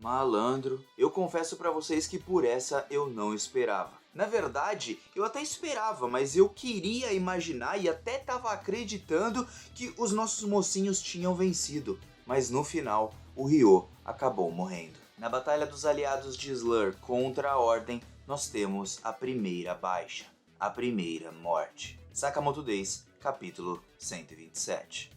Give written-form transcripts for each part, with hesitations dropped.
Malandro, eu confesso pra vocês que por essa eu não esperava. Na verdade, eu até esperava, mas eu queria imaginar e até tava acreditando que os nossos mocinhos tinham vencido. Mas no final, o Ryo acabou morrendo. Na batalha dos aliados de Slur contra a Ordem, nós temos a primeira baixa, a primeira morte. Sakamoto Days, capítulo 127.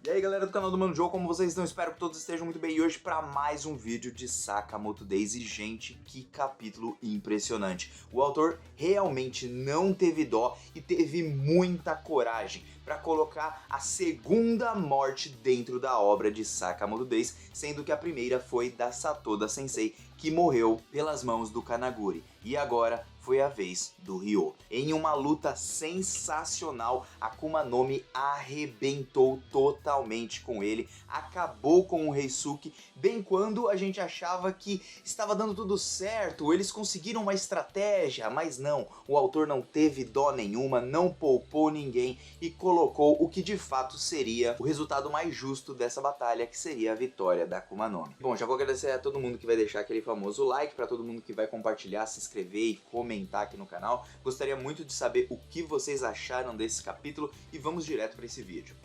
E aí galera do canal do Mano Joe, como vocês estão? Espero que todos estejam muito bem e hoje para mais um vídeo de Sakamoto Days. E gente, que capítulo impressionante. O autor realmente não teve dó e teve muita coragem para colocar a segunda morte dentro da obra de Sakamoto Days, sendo que a primeira foi da Satoda Sensei, que morreu pelas mãos do Kanaguri. E agora foi a vez do Ryo. Em uma luta sensacional, Akuma no Mi arrebentou totalmente com ele, acabou com o Reisuke, bem quando a gente achava que estava dando tudo certo, eles conseguiram uma estratégia, mas não, o autor não teve dó nenhuma, não poupou ninguém e colocou o que de fato seria o resultado mais justo dessa batalha, que seria a vitória da Akuma no Mi. Bom, já vou agradecer a todo mundo que vai deixar aquele famoso like, para todo mundo que vai compartilhar, se inscrever e comentar aqui no canal. Gostaria muito de saber o que vocês acharam desse capítulo e vamos direto para esse vídeo.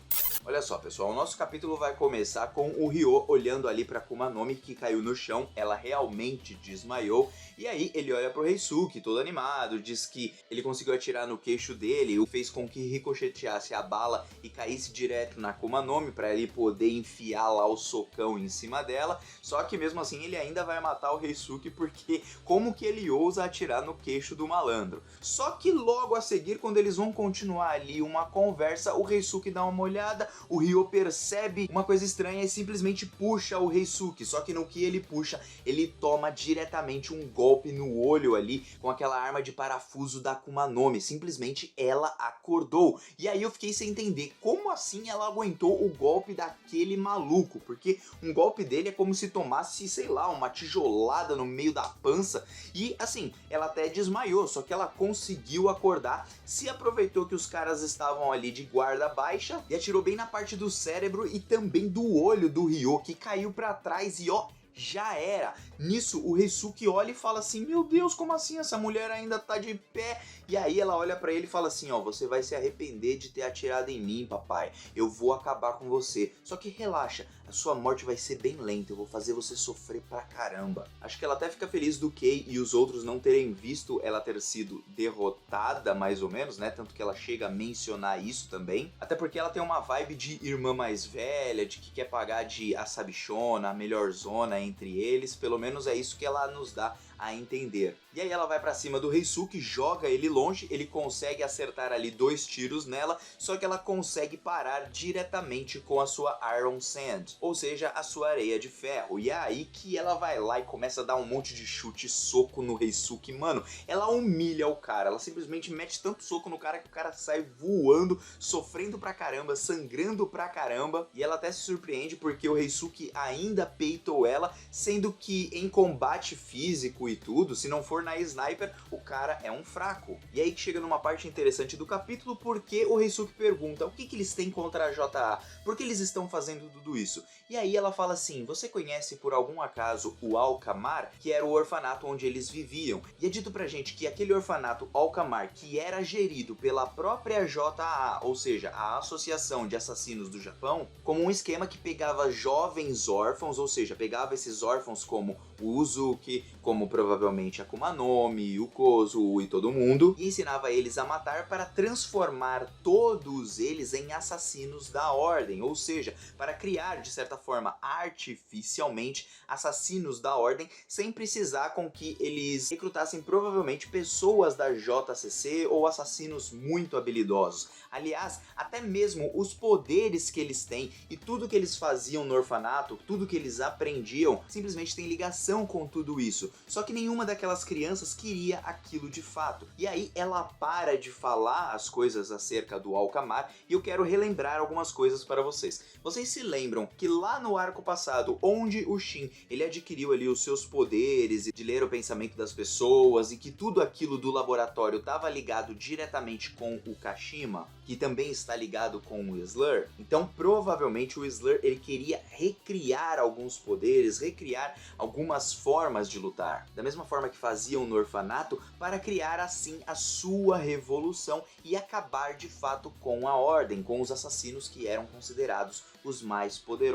Olha só pessoal, o nosso capítulo vai começar com o Ryo olhando ali para Akuma no Mi, que caiu no chão, ela realmente desmaiou, e aí ele olha pro Reisuke todo animado, diz que ele conseguiu atirar no queixo dele, o fez com que ricocheteasse a bala e caísse direto na Akuma no Mi para ele poder enfiar lá o socão em cima dela, só que mesmo assim ele ainda vai matar o Reisuke porque como que ele ousa atirar no queixo do malandro? Só que logo a seguir, quando eles vão continuar ali uma conversa, o Reisuke dá uma olhada, o Ryo percebe uma coisa estranha e simplesmente puxa o Reisuke, só que no que ele puxa, ele toma diretamente um golpe no olho ali com aquela arma de parafuso da Akuma no Mi, simplesmente ela acordou. E aí eu fiquei sem entender, como assim ela aguentou o golpe daquele maluco? Porque um golpe dele é como se tomasse, sei lá, uma tijolada no meio da pança e assim, ela até desmaiou, só que ela conseguiu acordar, se aproveitou que os caras estavam ali de guarda baixa e atirou bem na parte do cérebro e também do olho do Ryo, que caiu pra trás e ó, já era. Nisso o Reisuke olha e fala assim, meu Deus, como assim essa mulher ainda tá de pé? E aí ela olha pra ele e fala assim, ó, você vai se arrepender de ter atirado em mim, papai, eu vou acabar com você, só que relaxa, a sua morte vai ser bem lenta, eu vou fazer você sofrer pra caramba. Acho que ela até fica feliz do Kei e os outros não terem visto ela ter sido derrotada, mais ou menos, né, tanto que ela chega a mencionar isso também, até porque ela tem uma vibe de irmã mais velha, de que quer pagar de a sabichona, a melhor zona entre eles, pelo menos é isso que ela nos dá a entender. E aí ela vai pra cima do Reisuke, joga ele longe, ele consegue acertar ali 2 tiros nela, só que ela consegue parar diretamente com a sua Iron Sand, ou seja, a sua areia de ferro. E é aí que ela vai lá e começa a dar um monte de chute e soco no Reisuke. Mano, ela humilha o cara, ela simplesmente mete tanto soco no cara que o cara sai voando, sofrendo pra caramba, sangrando pra caramba, e ela até se surpreende porque o Reisuke ainda peitou ela, sendo que em combate físico e tudo, se não for na sniper, o cara é um fraco. E aí que chega numa parte interessante do capítulo, porque o Reisuke pergunta o que eles têm contra a JA, por que eles estão fazendo tudo isso? E aí ela fala assim, você conhece por algum acaso o Alcamar, que era o orfanato onde eles viviam? E é dito pra gente que aquele orfanato Alcamar, que era gerido pela própria JA, ou seja, a Associação de Assassinos do Japão, como um esquema que pegava jovens órfãos, ou seja, pegava esses órfãos como o Uzuki, como provavelmente a Akuma no Mi, o Kozu e todo mundo, e ensinava eles a matar para transformar todos eles em assassinos da ordem, ou seja, para criar de certa forma artificialmente assassinos da ordem, sem precisar com que eles recrutassem provavelmente pessoas da JCC ou assassinos muito habilidosos. Aliás, até mesmo os poderes que eles têm e tudo que eles faziam no orfanato, tudo que eles aprendiam, simplesmente tem ligação com tudo isso. Só que nenhuma daquelas crianças queria aquilo de fato. E aí ela para de falar as coisas acerca do Alcamar e eu quero relembrar algumas coisas para vocês. Vocês se lembram que lá no arco passado, onde o Shin, ele adquiriu ali os seus poderes de ler o pensamento das pessoas e que tudo aquilo do laboratório estava ligado diretamente com o Kashima, que também está ligado com o Slur, então provavelmente o Slur ele queria recriar alguns poderes, recriar algumas formas de lutar, da mesma forma que faziam no orfanato, para criar assim a sua revolução e acabar de fato com a ordem, com os assassinos que eram considerados os mais poderosos.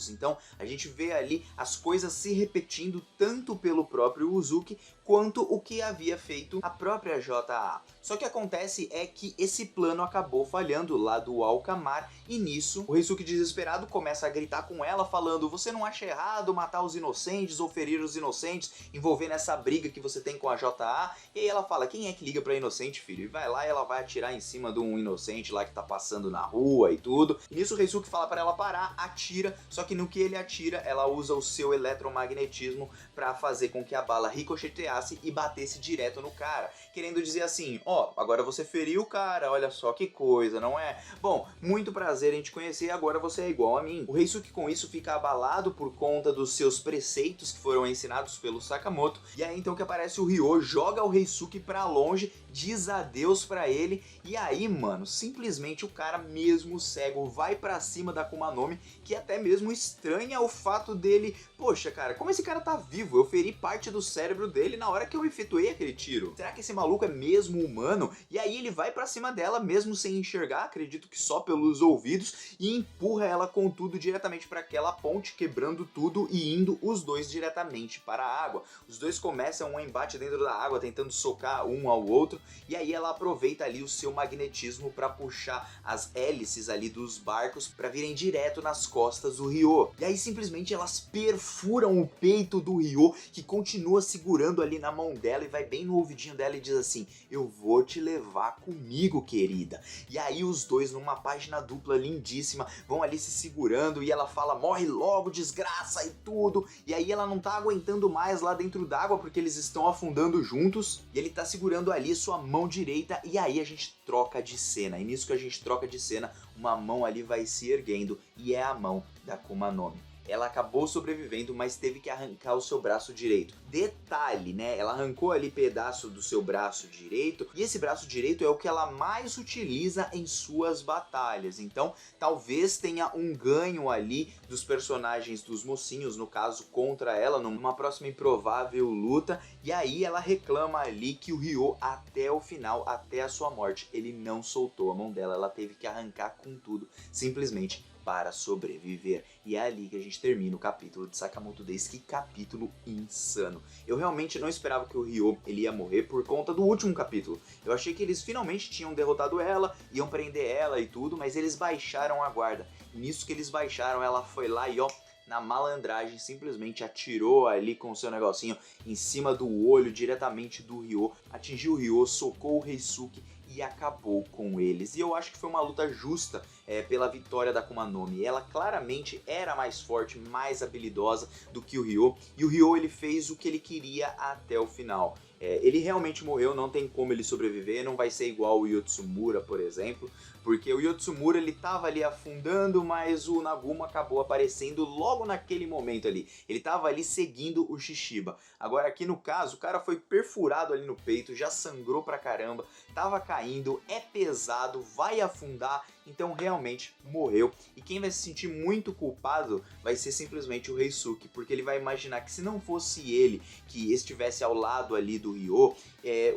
Então a gente vê ali as coisas se repetindo tanto pelo próprio Uzuki quanto o que havia feito a própria JA. Só que acontece é que esse plano acabou falhando lá do Alcamar, e nisso o Reisuke desesperado começa a gritar com ela falando: você não acha errado matar os inocentes ou ferir os inocentes, envolver nessa briga que você tem com a JA? E aí ela fala: quem é que liga pra inocente, filho? E vai lá e ela vai atirar em cima de um inocente lá que tá passando na rua e tudo. E nisso o Reisuke fala para ela parar, atira, só que no que ele atira, ela usa o seu eletromagnetismo para fazer com que a bala ricocheteasse e batesse direto no cara, querendo dizer assim: ó, agora você feriu o cara, olha só que coisa, não é? Bom, muito prazer em te conhecer, agora você é igual a mim. O Reisuke com isso fica abalado por conta dos seus preceitos que foram ensinados pelo Sakamoto, e aí então que aparece o Ryo, joga o Reisuke pra longe, diz adeus pra ele, e aí, mano, simplesmente o cara mesmo cego vai pra cima da Akuma no Mi, que até mesmo estranha o fato dele: poxa, cara, como esse cara tá vivo? Eu feri parte do cérebro dele na hora que eu efetuei aquele tiro. Será que esse maluco é mesmo humano? E aí ele vai pra cima dela, mesmo sem enxergar, acredito que só pelos ouvidos, e empurra ela com tudo diretamente para aquela ponte, quebrando tudo e indo os dois diretamente para a água. Os dois começam um embate dentro da água, tentando socar um ao outro, e aí ela aproveita ali o seu magnetismo para puxar as hélices ali dos barcos para virem direto nas costas do Ryo. E aí simplesmente elas perfuram o peito do Ryo, que continua segurando ali na mão dela, e vai bem no ouvidinho dela e diz assim: eu vou te levar comigo, querida. E aí os dois, numa página dupla lindíssima, vão ali se segurando, e ela fala: morre logo, desgraça, e tudo. E aí ela não tá aguentando mais lá dentro d'água, porque eles estão afundando juntos, e ele tá segurando ali sua mão direita, e aí a gente troca de cena. E nisso que a gente troca de cena, uma mão ali vai se erguendo, e é a mão da Akuma no Mi. Ela acabou sobrevivendo, mas teve que arrancar o seu braço direito. Detalhe, né? Ela arrancou ali pedaço do seu braço direito, e esse braço direito é o que ela mais utiliza em suas batalhas. Então, talvez tenha um ganho ali dos personagens dos mocinhos, no caso contra ela, numa próxima improvável luta. E aí ela reclama ali que o Ryo, até o final, até a sua morte, ele não soltou a mão dela. Ela teve que arrancar com tudo, simplesmente para sobreviver. E é ali que a gente termina o capítulo de Sakamoto Days. Que capítulo insano. Eu realmente não esperava que o Ryo ele ia morrer por conta do último capítulo. Eu achei que eles finalmente tinham derrotado ela, iam prender ela e tudo, mas eles baixaram a guarda. E nisso que eles baixaram, ela foi lá e ó, na malandragem, simplesmente atirou ali com o seu negocinho em cima do olho, diretamente do Ryo, atingiu o Ryo, socou o Reisuke e acabou com eles. E eu acho que foi uma luta justa pela vitória da Akuma no Mi. Ela claramente era mais forte, mais habilidosa do que o Ryo, e o Ryo ele fez o que ele queria até o final. Ele realmente morreu, não tem como ele sobreviver, não vai ser igual o Yotsumura, por exemplo, porque o Yotsumura ele tava ali afundando, mas o Nagumo acabou aparecendo logo naquele momento ali. Ele tava ali seguindo o Shishiba. Agora aqui no caso, o cara foi perfurado ali no peito, já sangrou pra caramba, tava caindo, é pesado, vai afundar, então realmente morreu. E quem vai se sentir muito culpado vai ser simplesmente o Reisuke, porque ele vai imaginar que se não fosse ele que estivesse ao lado ali do Ryo,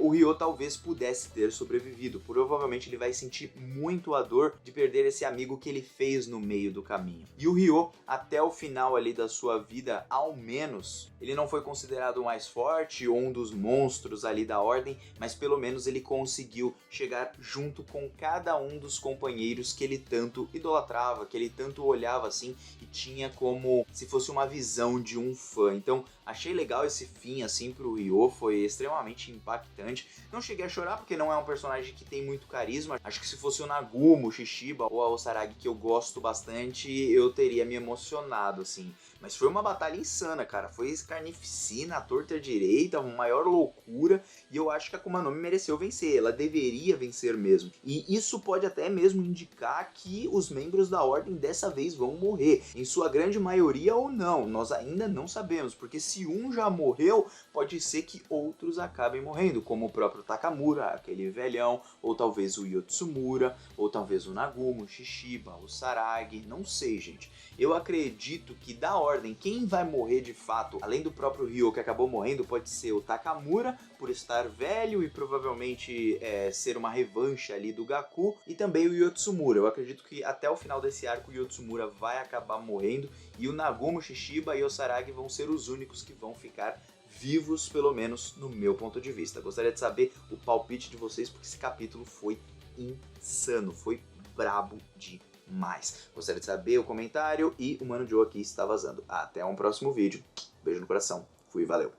o Ryo talvez pudesse ter sobrevivido. Provavelmente ele vai sentir muito a dor de perder esse amigo que ele fez no meio do caminho. E o Ryo, até o final ali da sua vida, ao menos, ele não foi considerado o mais forte ou um dos monstros ali da ordem, mas pelo menos ele conseguiu chegar junto com cada um dos companheiros que ele tanto idolatrava, que ele tanto olhava assim e tinha como se fosse uma visão de um fã. Então achei legal esse fim assim pro Ryo, foi extremamente impactante. Não cheguei a chorar porque não é um personagem que tem muito carisma. Acho que se fosse o Nagumo, o Shishiba ou a Osaragi, que eu gosto bastante, eu teria me emocionado assim. Mas foi uma batalha insana, cara. Foi carnificina, à torta e à direita, uma maior loucura. E eu acho que a Akuma no Mi mereceu vencer. Ela deveria vencer mesmo. E isso pode até mesmo indicar que os membros da Ordem dessa vez vão morrer. Em sua grande maioria ou não. Nós ainda não sabemos. Porque se um já morreu, pode ser que outros acabem morrendo. Como o próprio Takamura, aquele velhão. Ou talvez o Yotsumura. Ou talvez o Nagumo, o Shishiba, o Saragi. Não sei, gente. Eu acredito que da Ordem, quem vai morrer de fato, além do próprio Ryo que acabou morrendo, pode ser o Takamura, por estar velho e provavelmente ser uma revanche ali do Gaku, e também o Yotsumura. Eu acredito que até o final desse arco o Yotsumura vai acabar morrendo, e o Nagumo, o Shishiba e o Saragi vão ser os únicos que vão ficar vivos, pelo menos no meu ponto de vista. Gostaria de saber o palpite de vocês, porque esse capítulo foi insano, foi brabo demais. Gostaria de saber o comentário e o Mano Joe aqui está vazando. Até um próximo vídeo. Beijo no coração. Fui, valeu.